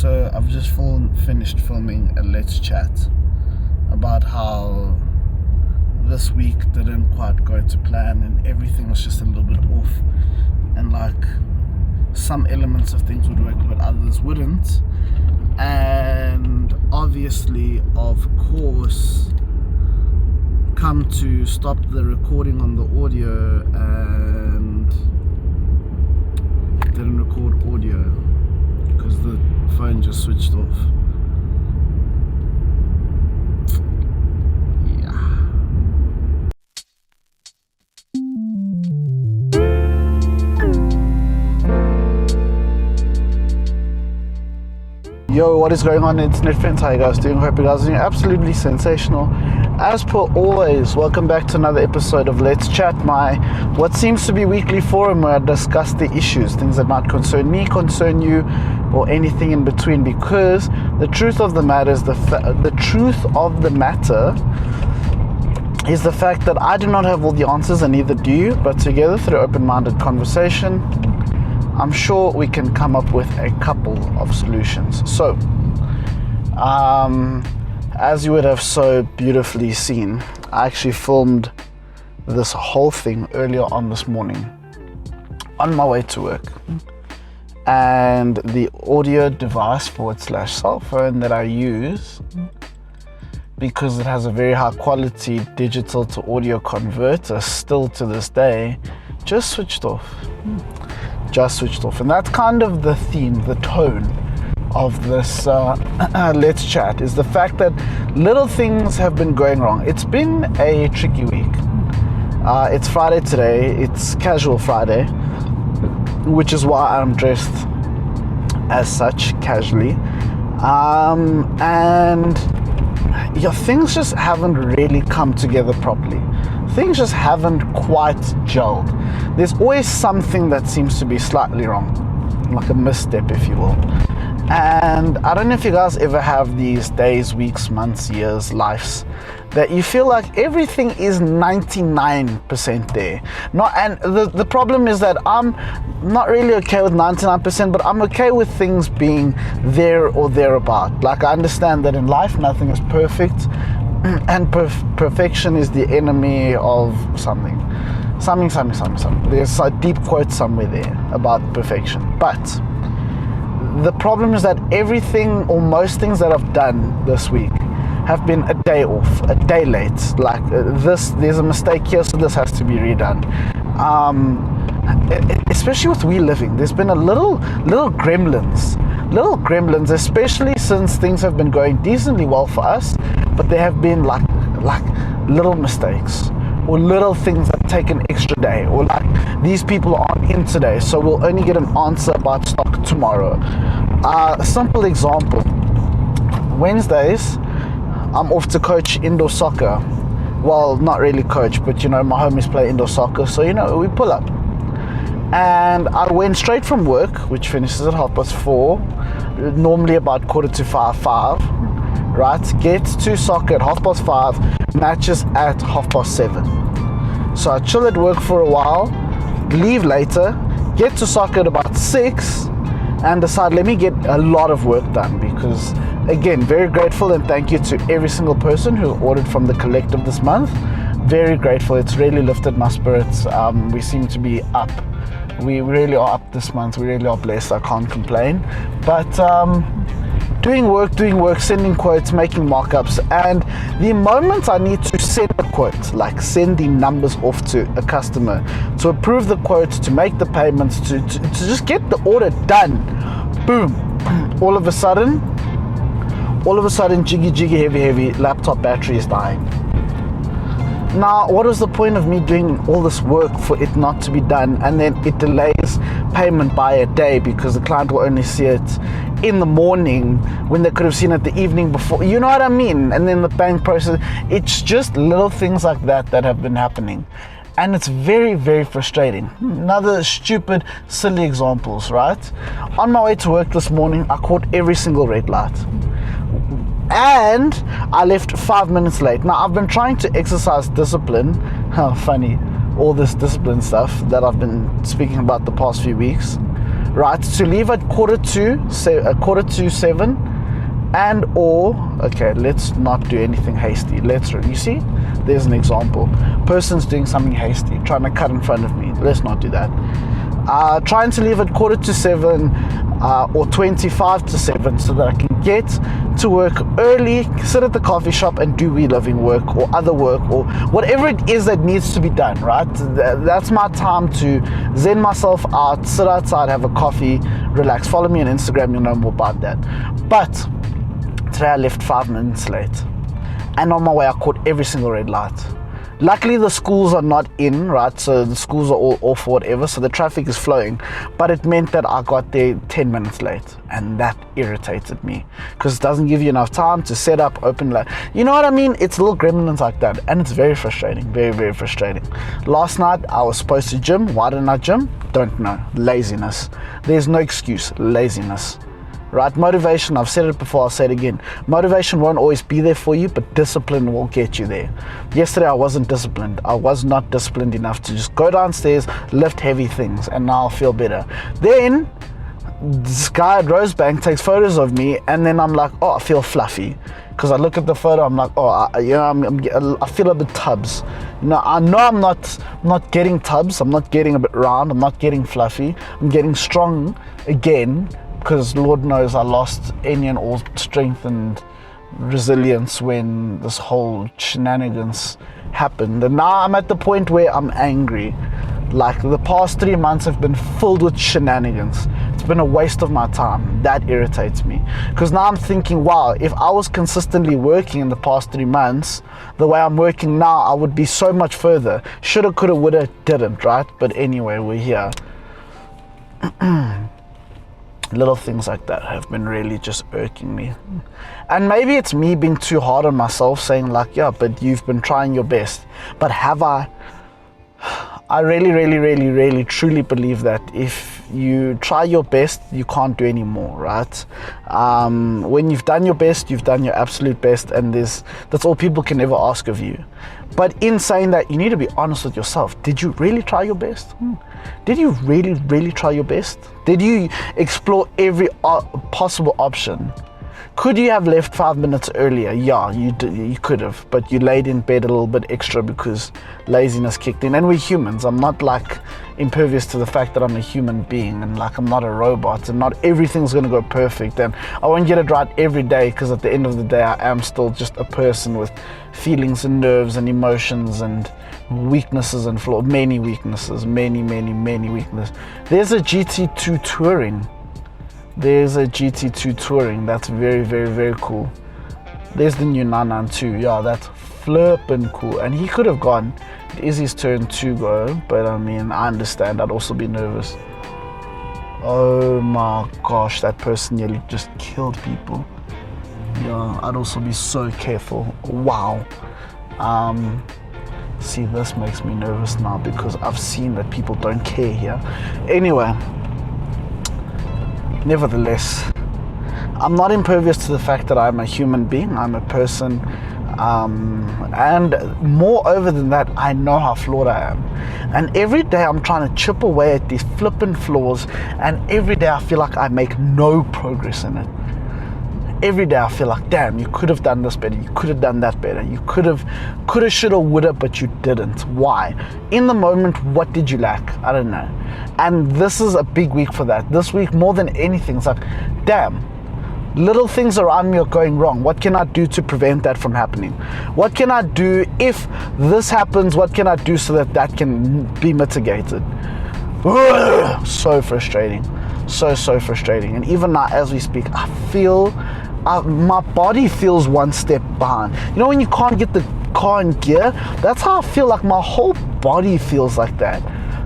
So I've just finished filming a Let's Chat about how this week didn't quite go to plan and everything was just a little bit off, and like some elements of things would work but others wouldn't, and obviously of course come to stop the recording on the audio and didn't record audio because the phone just switched off. Yo, what is going on, internet friends? How you guys doing? Hope you guys are doing absolutely sensational. As per always, welcome back to another episode of Let's Chat, my what seems to be weekly forum where I discuss the issues, things that might concern me, concern you, or anything in between. Because the truth of the matter is the fact that I do not have all the answers, and neither do you. But together, through open-minded conversation, I'm sure we can come up with a couple of solutions. So, as you would have so beautifully seen, I actually filmed this whole thing earlier on this morning on my way to work. And the audio device / cell phone that I use, because it has a very high quality digital to audio converter still to this day, just switched off. And that's kind of the theme, the tone of this Let's Chat, is the fact that little things have been going wrong. It's been a tricky week. It's Friday today. It's casual Friday, which is why I'm dressed as such, casually. And things just haven't really come together properly. Things just haven't quite gelled. There's always something that seems to be slightly wrong, like a misstep, if you will. And I don't know if you guys ever have these days, weeks, months, years, lives, that you feel like everything is 99% there. And the problem is that I'm not really okay with 99%, but I'm okay with things being there or thereabout. Like, I understand that in life nothing is perfect, and perfection is the enemy of something. There's a deep quote somewhere there about perfection. But the problem is that everything or most things that I've done this week have been a day off, a day late. Like there's a mistake here, so this has to be redone. Especially with we living, there's been a little gremlins, especially since things have been going decently well for us, but there have been like little mistakes or little things that take an extra day, or like these people aren't in today, so we'll only get an answer about stock tomorrow. A simple example: Wednesdays I'm off to coach indoor soccer. Well, not really coach, but my homies play indoor soccer, so we pull up. And I went straight from work, which finishes at 4:30, normally about 5:45, right? Get to soccer at 5:30, matches at 7:30. So I chill at work for a while, leave later, get to soccer at about 6, and decide, let me get a lot of work done, because again, very grateful and thank you to every single person who ordered from the collective this month. Very grateful. It's really lifted my spirits. We seem to be up. We really are up this month. We really are blessed. I can't complain. But doing work, sending quotes, making markups, and the moment I need to send a quote, like send the numbers off to a customer, to approve the quote, to make the payments, to just get the order done, boom, all of a sudden, jiggy, heavy, laptop battery is dying. Now, what is the point of me doing all this work for it not to be done, and then it delays payment by a day because the client will only see it in the morning when they could have seen it the evening before? You know what I mean? And then the bank process. It's just little things like that have been happening. And it's very, very frustrating. Another stupid, silly examples, right? On my way to work this morning, I caught every single red light. And I left 5 minutes late. Now, I've been trying to exercise discipline. How funny, all this discipline stuff that I've been speaking about the past few weeks. right? To leave at quarter to 7, and or, okay, let's not do anything hasty. You see, there's an example. Person's doing something hasty, trying to cut in front of me. Let's not do that. Trying to leave at quarter to 7 or 25 to 7 so that I can get to work early, sit at the coffee shop and do reliving work or other work or whatever it is that needs to be done, right? That's my time to zen myself out, sit outside, have a coffee, relax. Follow me on Instagram, you'll know more about that. But today I left 5 minutes late, and on my way I caught every single red light. Luckily the schools are not in, right? So the schools are all off or whatever, so the traffic is flowing. But it meant that I got there 10 minutes late, and that irritated me because it doesn't give you enough time to set up, open, you know what I mean? It's little gremlins like that, and it's very frustrating, very, very frustrating. Last night I was supposed to gym. Why didn't I gym? Don't know. Laziness. There's no excuse. Laziness. Right? Motivation, I've said it before, I'll say it again. Motivation won't always be there for you, but discipline will get you there. Yesterday I wasn't disciplined. I was not disciplined enough to just go downstairs, lift heavy things, and now I feel better. Then this guy at Rosebank takes photos of me, and then I'm like, oh, I feel fluffy. Because I look at the photo, I'm like, oh, I feel a bit tubs. I know I'm not getting tubs, I'm not getting a bit round, I'm not getting fluffy, I'm getting strong again. Because Lord knows I lost any and all strength and resilience when this whole shenanigans happened. And now I'm at the point where I'm angry. Like the past 3 months have been filled with shenanigans. It's been a waste of my time. That irritates me. Because now I'm thinking, wow, if I was consistently working in the past 3 months, the way I'm working now, I would be so much further. Shoulda, coulda, woulda, didn't, right? But anyway, we're here. Little things like that have been really just irking me. And maybe it's me being too hard on myself, saying like, yeah, but you've been trying your best. But have I? I really truly believe that if you try your best, you can't do any more, right? When you've done your best, you've done your absolute best, and that's all people can ever ask of you. But in saying that, you need to be honest with yourself. Did you really try your best? Did you really try your best? Did you explore every possible option? Could you have left 5 minutes earlier? Yeah, you could have, but you laid in bed a little bit extra because laziness kicked in. And we're humans. I'm not like impervious to the fact that I'm a human being, and like I'm not a robot, and not everything's going to go perfect, and I won't get it right every day, because at the end of the day I am still just a person with feelings and nerves and emotions and weaknesses and flaws. Many weaknesses, many weaknesses. There's a GT2 touring. That's very cool. There's the new 992. Yeah, that's flippin' cool. And he could have gone. It is his turn to go, but I mean, I understand. I'd also be nervous. Oh my gosh, that person nearly just killed people. Yeah, I'd also be so careful. Wow. See, this makes me nervous now because I've seen that people don't care here. Anyway. Nevertheless, I'm not impervious to the fact that I'm a human being. I'm a person, and moreover than that, I know how flawed I am. And every day I'm trying to chip away at these flippin' flaws, and every day I feel like I make no progress in it. Every day I feel like, damn, you could have done this better, you could have done that better, you coulda, shoulda, woulda, but you didn't. Why? In the moment, what did you lack? I don't know. And this is a big week for that. This week, more than anything, it's like, damn, little things around me are going wrong. What can I do to prevent that from happening? What can I do if this happens? What can I do so that that can be mitigated? So frustrating. So frustrating. And even now, as we speak, I feel my body feels one step behind. You know when you can't get the car in gear? That's how I feel. Like my whole body feels like that.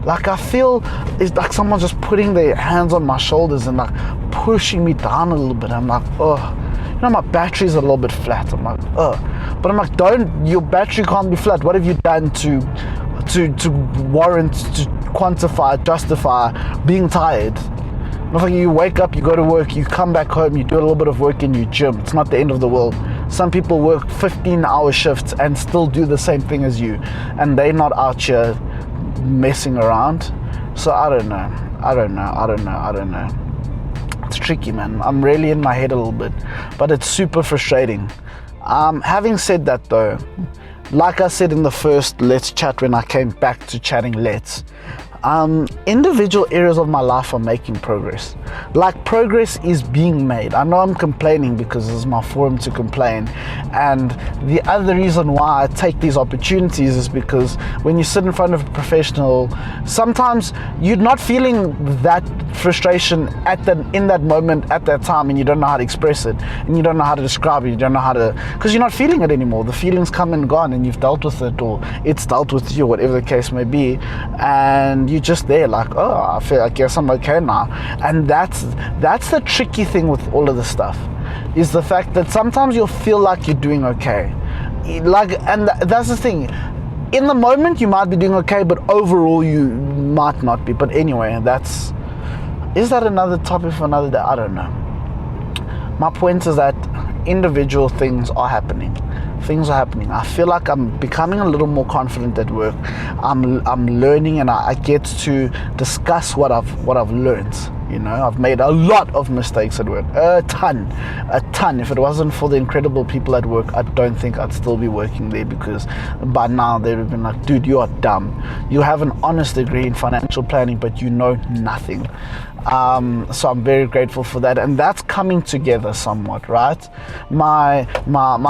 Like I feel it's like someone's just putting their hands on my shoulders and like pushing me down a little bit. I'm like, oh, you know, my battery's a little bit flat. I'm like, oh, but I'm like, your battery can't be flat. What have you done to warrant, to quantify, justify being tired? It's like you wake up, you go to work, you come back home, you do a little bit of work in your gym. It's not the end of the world. Some people work 15-hour shifts and still do the same thing as you, and they're not out here messing around. So I don't know. I don't know. It's tricky, man. I'm really in my head a little bit, but it's super frustrating. Having said that though, like I said in the first Let's Chat when I came back to chatting Let's, individual areas of my life are making progress. Like, progress is being made. I know I'm complaining because this is my forum to complain, and the other reason why I take these opportunities is because when you sit in front of a professional, sometimes you're not feeling that frustration in that moment, at that time, and you don't know how to express it, and you don't know how to describe it, you don't know how to, because you're not feeling it anymore. The feelings come and gone, and you've dealt with it, or it's dealt with you, whatever the case may be, and you're just there like, oh, I guess I'm okay now. And that's the tricky thing with all of this stuff, is the fact that sometimes you'll feel like you're doing okay, and that's the thing. In the moment you might be doing okay, but overall you might not be. But anyway, is that another topic for another day? I don't know. My point is that individual things are happening. I feel like I'm becoming a little more confident at work. I'm learning, and I get to discuss what I've learned. You know, I've made a lot of mistakes at work, a ton. If it wasn't for the incredible people at work, I don't think I'd still be working there, because by now they'd have been like, dude, you are dumb. You have an honest degree in financial planning, but you know nothing. So I'm very grateful for that, and that's coming together somewhat, right? My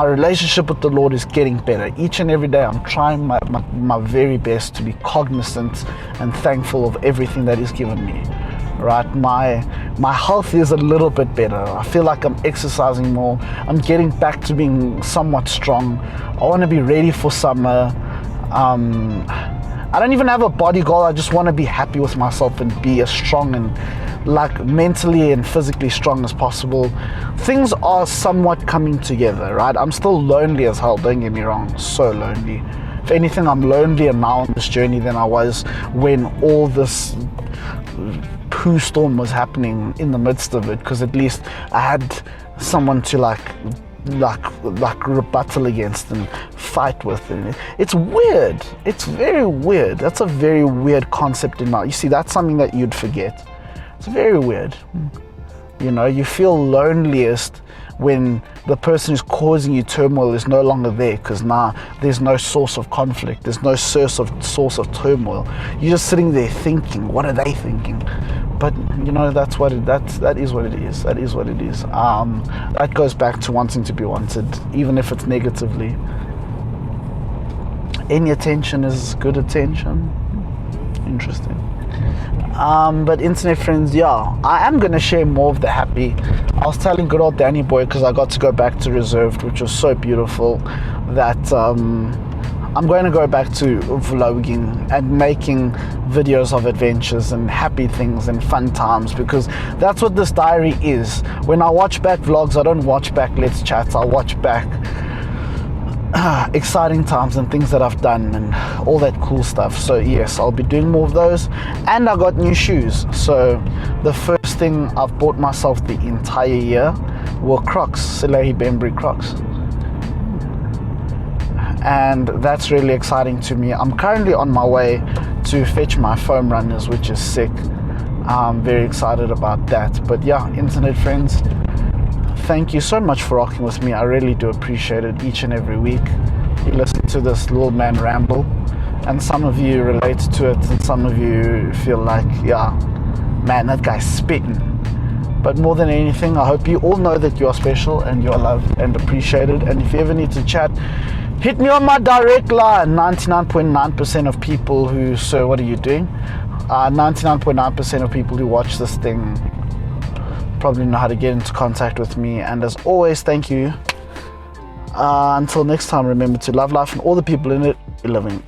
relationship with the Lord is getting better. Each and every day I'm trying my very best to be cognizant and thankful of everything that He's given me. Right, my health is a little bit better. I feel like I'm exercising more. I'm getting back to being somewhat strong. I want to be ready for summer. I don't even have a body goal. I just want to be happy with myself and be as strong and like mentally and physically strong as possible. Things are somewhat coming together, right? I'm still lonely as hell, don't get me wrong, so lonely. If anything, I'm lonelier now on this journey than I was when all this poo storm was happening in the midst of it, because at least I had someone to like rebuttal against and fight with. And it's weird. It's very weird. That's a very weird concept in my, you see, that's something that you'd forget. It's very weird. You know, you feel loneliest when the person who's causing you turmoil is no longer there, because now there's no source of conflict, there's no source of turmoil. You're just sitting there thinking, what are they thinking? But you know, that is what it is. That is what it is. That goes back to wanting to be wanted, even if it's negatively. Any attention is good attention. Interesting. But internet friends, yeah, I am going to share more of the happy. I was telling good old Danny boy, because I got to go back to Reserved, which was so beautiful, that I'm going to go back to vlogging and making videos of adventures and happy things and fun times, because that's what this diary is. When I watch back vlogs, I don't watch back Let's Chats, I watch back exciting times and things that I've done and all that cool stuff. So yes, I'll be doing more of those. And I got new shoes. So the first thing I've bought myself the entire year were Crocs, Salehi Bembury Crocs. And that's really exciting to me. I'm currently on my way to fetch my foam runners, which is sick. I'm very excited about that. But yeah, internet friends, thank you so much for rocking with me. I really do appreciate it each and every week. You listen to this little man ramble, and some of you relate to it, and some of you feel like, yeah, man, that guy's spitting. But more than anything, I hope you all know that you are special and you are loved and appreciated. And if you ever need to chat, hit me on my direct line. 99.9% of people who, so what are you doing? 99.9% of people who watch this thing probably know how to get into contact with me. And as always, thank you. Until next time, remember to love life and all the people in it you're living.